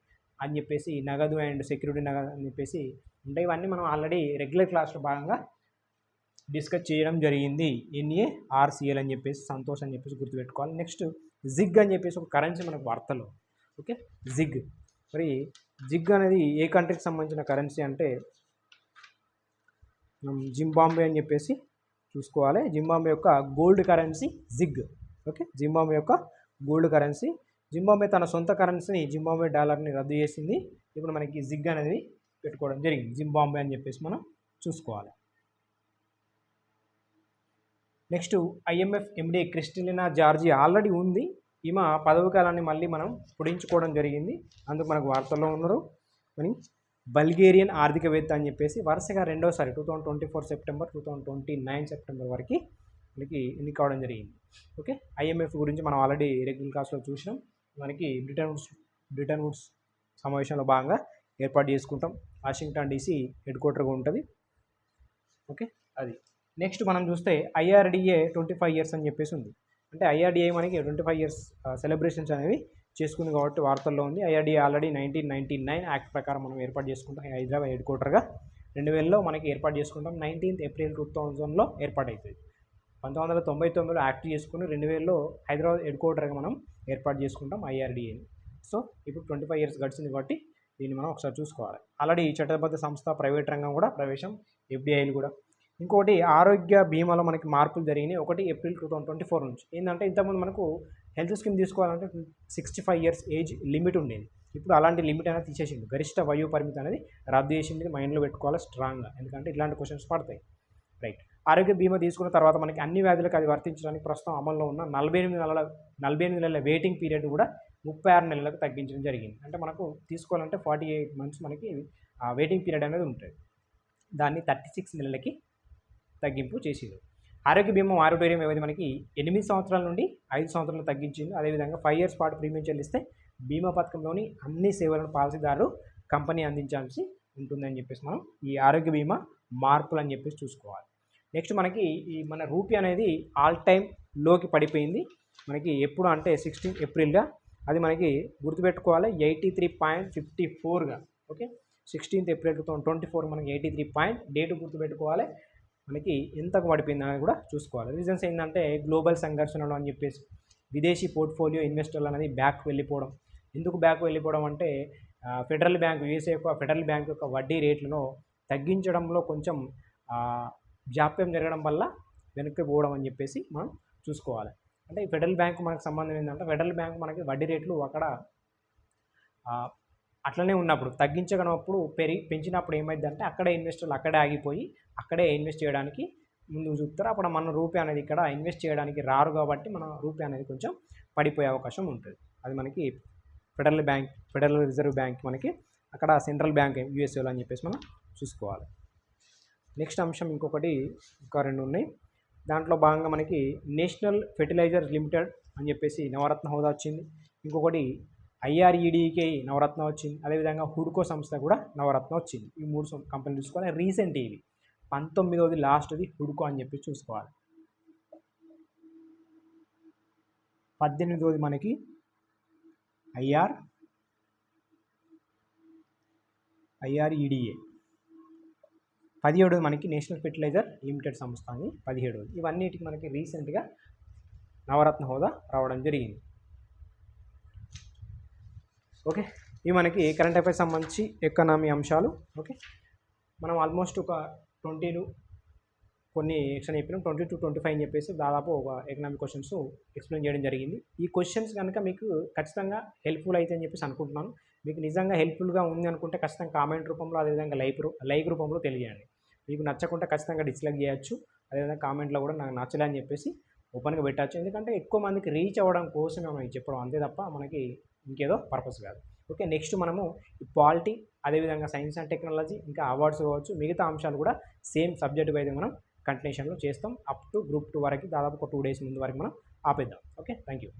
అని చెప్పేసి నగదు అండ్ సెక్యూరిటీ నగదు అని చెప్పేసి ఉంటాయి. ఇవన్నీ మనం ఆల్రెడీ రెగ్యులర్ క్లాస్లో భాగంగా డిస్కస్ చేయడం జరిగింది. NARCL అని చెప్పేసి సంతోష్ అని చెప్పేసి గుర్తుపెట్టుకోవాలి. నెక్స్ట్ జిగ్ అని చెప్పేసి ఒక కరెన్సీ మనకు వార్తలు. Okay, zig. మరి జిగ్ అనేది ఏ కంట్రీకి సంబంధించిన కరెన్సీ అంటే మనం జింబాబ్వే అని చెప్పేసి చూసుకోవాలి. జింబాబ్వే యొక్క gold currency zig. Okay, Zimbabwe యొక్క గోల్డ్ కరెన్సీ. జింబాబ్వే తన సొంత కరెన్సీని జింబాబ్వే డాలర్ని రద్దు చేసింది. ఇప్పుడు మనకి జిగ్ అనేది పెట్టుకోవడం జరిగింది. జింబాబ్వే అని చెప్పేసి మనం చూసుకోవాలి. Next IMF MD Kristalina Georgi already ఉంది. ఈమె పదవి కాలాన్ని మళ్ళీ మనం పొడించుకోవడం జరిగింది. అందుకు మనకు వార్తల్లో ఉన్నారు. మరి బల్గేరియన్ ఆర్థికవేత్త అని చెప్పేసి వరుసగా రెండోసారి 2024 సెప్టెంబర్ 2029 సెప్టెంబర్ వరకు మనకి ఎన్నిక కావడం జరిగింది. ఓకే, IMF గురించి మనం ఆల్రెడీ రెగ్యులర్ క్లాస్లో చూసినాం. మనకి బ్రిటన్ వుడ్స్ సమావేశంలో భాగంగా ఏర్పాటు చేసుకుంటాం. వాషింగ్టన్ DC హెడ్ క్వార్టర్గా ఉంటుంది. ఓకే, అది. నెక్స్ట్ మనం చూస్తే IRDA 25 ఇయర్స్ అని చెప్పేసి ఉంది. అంటే IRDA మనకి 25 ఇయర్స్ సెలబ్రేషన్స్ అనేవి చేసుకుంది కాబట్టి వార్తల్లో ఉంది. IRDA ఆల్రెడీ 1999 యాక్ట్ ప్రకారం మనం ఏర్పాటు చేసుకుంటాం. హైదరాబాద్ హెడ్ క్వార్టర్గా 2000లో మనకి ఏర్పాటు చేసుకుంటాం. 19 ఏప్రిల్ 2000లో ఏర్పాటు అవుతుంది. 1999లో యాక్ట్ చేసుకుని 2000లో హైదరాబాద్ హెడ్ క్వార్టర్గా మనం ఏర్పాటు చేసుకుంటాం IRDAని. సో ఇప్పుడు 25 ఇయర్స్ గడిచింది కాబట్టి దీన్ని మనం ఒకసారి చూసుకోవాలి. ఆల్రెడీ చట్టబద్ధ సంస్థ ప్రైవేట్ రంగం కూడా ప్రవేశం, FDIలు కూడా. ఇంకోటి ఆరోగ్య బీమాలో మనకి మార్పులు జరిగినాయి. 1 ఏప్రిల్ 2024 నుంచి. ఏంటంటే ఇంతకుముందు మనకు హెల్త్ స్కీమ్ తీసుకోవాలంటే 65 ఇయర్స్ ఏజ్ లిమిట్ ఉండేది. ఇప్పుడు అలాంటి లిమిట్ అనేది తీసేసింది. గరిష్ట వయో పరిమితి అనేది రద్దు చేసింది. మైండ్లో పెట్టుకోవాలి స్ట్రాంగ్గా, ఎందుకంటే ఇట్లాంటి క్వశ్చన్స్ పడతాయి. రైట్. ఆరోగ్య బీమా తీసుకున్న తర్వాత మనకి అన్ని వ్యాధులకు అది వర్తించడానికి ప్రస్తుతం అమల్లో ఉన్న 48 నెలల వెయిటింగ్ పీరియడ్ కూడా 36 నెలలకు తగ్గించడం జరిగింది. అంటే మనకు తీసుకోవాలంటే 48 మంత్స్ మనకి వెయిటింగ్ పీరియడ్ అనేది ఉంటుంది. దాన్ని 36 నెలలకి తగ్గింపు చేసింది. ఆరోగ్య బీమా మారిటోరియం వ్యవధి మనకి 8 సంవత్సరాల నుండి 5 సంవత్సరాలు తగ్గించింది. అదేవిధంగా 5 ఇయర్స్ పాటు ప్రీమియం చెల్లిస్తే బీమా పథకంలోని అన్ని సేవలను పాలసీదారులు కంపెనీ అందించాల్సి ఉంటుందని చెప్పేసి మనం ఈ ఆరోగ్య బీమా మార్పులు అని చెప్పేసి చూసుకోవాలి. నెక్స్ట్ మనకి ఈ మన రూపీ అనేది ఆల్ టైమ్ లోకి పడిపోయింది. మనకి ఎప్పుడు అంటే 16 ఏప్రిల్గా అది మనకి గుర్తుపెట్టుకోవాలి 83.54గా. ఓకే, 16th April 2024 మనకి 83 పాయింట్. డేట్ గుర్తుపెట్టుకోవాలి, మనకి ఎంతకు పడిపోయింది అనేది కూడా చూసుకోవాలి. రీజన్స్ ఏంటంటే గ్లోబల్ సంఘర్షణలు అని చెప్పేసి విదేశీ పోర్ట్ఫోలియో ఇన్వెస్టర్లు అనేది బ్యాక్ వెళ్ళిపోవడం. ఎందుకు బ్యాక్ వెళ్ళిపోవడం అంటే ఫెడరల్ బ్యాంక్ యూఎస్ఏ యొక్క ఫెడరల్ బ్యాంక్ యొక్క వడ్డీ రేట్లను తగ్గించడంలో కొంచెం జాప్యం జరగడం వల్ల వెనక్కి పోవడం అని చెప్పేసి మనం చూసుకోవాలి. అంటే ఈ ఫెడరల్ బ్యాంక్ మనకు సంబంధం ఏంటంటే ఫెడరల్ బ్యాంక్ మనకి వడ్డీ రేట్లు అక్కడ అట్లనే ఉన్నప్పుడు తగ్గించగనప్పుడు పెంచినప్పుడు ఏమైందంటే అక్కడే ఇన్వెస్టర్లు అక్కడే ఆగిపోయి అక్కడే ఇన్వెస్ట్ చేయడానికి ముందుకు చూస్తారు. అప్పుడు మన రూపాయి అనేది ఇక్కడ ఇన్వెస్ట్ చేయడానికి రారు కాబట్టి మన రూపాయి అనేది కొంచెం పడిపోయే అవకాశం ఉంటుంది. అది మనకి ఫెడరల్ రిజర్వ్ బ్యాంక్ మనకి అక్కడ సెంట్రల్ బ్యాంక్ యూఎస్ఏలో అని చెప్పేసి మనం చూసుకోవాలి. నెక్స్ట్ అంశం ఇంకా రెండు ఉన్నాయి. దాంట్లో భాగంగా మనకి నేషనల్ ఫెర్టిలైజర్ లిమిటెడ్ అని చెప్పేసి నవరత్న హోదా వచ్చింది. ఇంకొకటి IREDకి నవరత్న వచ్చింది. అదేవిధంగా హుడ్కో సంస్థ కూడా నవరత్న వచ్చింది. ఈ 3 కంపెనీలు చూసుకోవాలి. రీసెంట్ ఇవి 19వ లాస్ట్ది హుడ్కో అని చెప్పి చూసుకోవాలి. 18వ మనకి IREDA, 17వ మనకి నేషనల్ ఫెర్టిలైజర్ లిమిటెడ్ సంస్థ అని 17వ. ఇవన్నిటికి మనకి రీసెంట్గా నవరత్న హోదా రావడం జరిగింది. ఓకే, ఇవి మనకి కరెంట్ అఫైర్స్ సంబంధించి ఎకానమీ అంశాలు. ఓకే, మనం ఆల్మోస్ట్ ఒక 20 కొన్ని ఎక్స్ప్లెయిన్ చెప్పినాం. 20 to 25 అని చెప్పేసి దాదాపు ఒక ఎకనామిక్ క్వశ్చన్స్ ఎక్స్ప్లెయిన్ చేయడం జరిగింది. ఈ క్వశ్చన్స్ కనుక మీకు ఖచ్చితంగా హెల్ప్ఫుల్ అయితే అని చెప్పేసి అనుకుంటున్నాను. మీకు నిజంగా హెల్ప్ఫుల్గా ఉంది అనుకుంటే ఖచ్చితంగా కామెంట్ రూపంలో, అదేవిధంగా లైక్ రూపంలో తెలియజేయండి. మీకు నచ్చకుంటే ఖచ్చితంగా డిస్లైక్ చేయొచ్చు. అదేవిధంగా కామెంట్లో కూడా నాకు నచ్చలే అని చెప్పేసి ఓపెన్గా పెట్టచ్చు. ఎందుకంటే ఎక్కువ మందికి రీచ్ అవ్వడం కోసమే మనం చెప్పడం, అంతే తప్ప మనకి ఇంకేదో పర్పస్ కాదు. ఓకే, నెక్స్ట్ మనము పాలిటీ, అదేవిధంగా సైన్స్ అండ్ టెక్నాలజీ, ఇంకా అవార్డ్స్ కావచ్చు, మిగతా అంశాలు కూడా సేమ్ సబ్జెక్ట్ వైజ్ మనం కంటిన్యూషన్లో చేస్తాం. అప్ టు గ్రూప్ 2 వరకు దాదాపు ఒక 2 days ముందు వరకు మనం ఆపేద్దాం. Okay, thank you.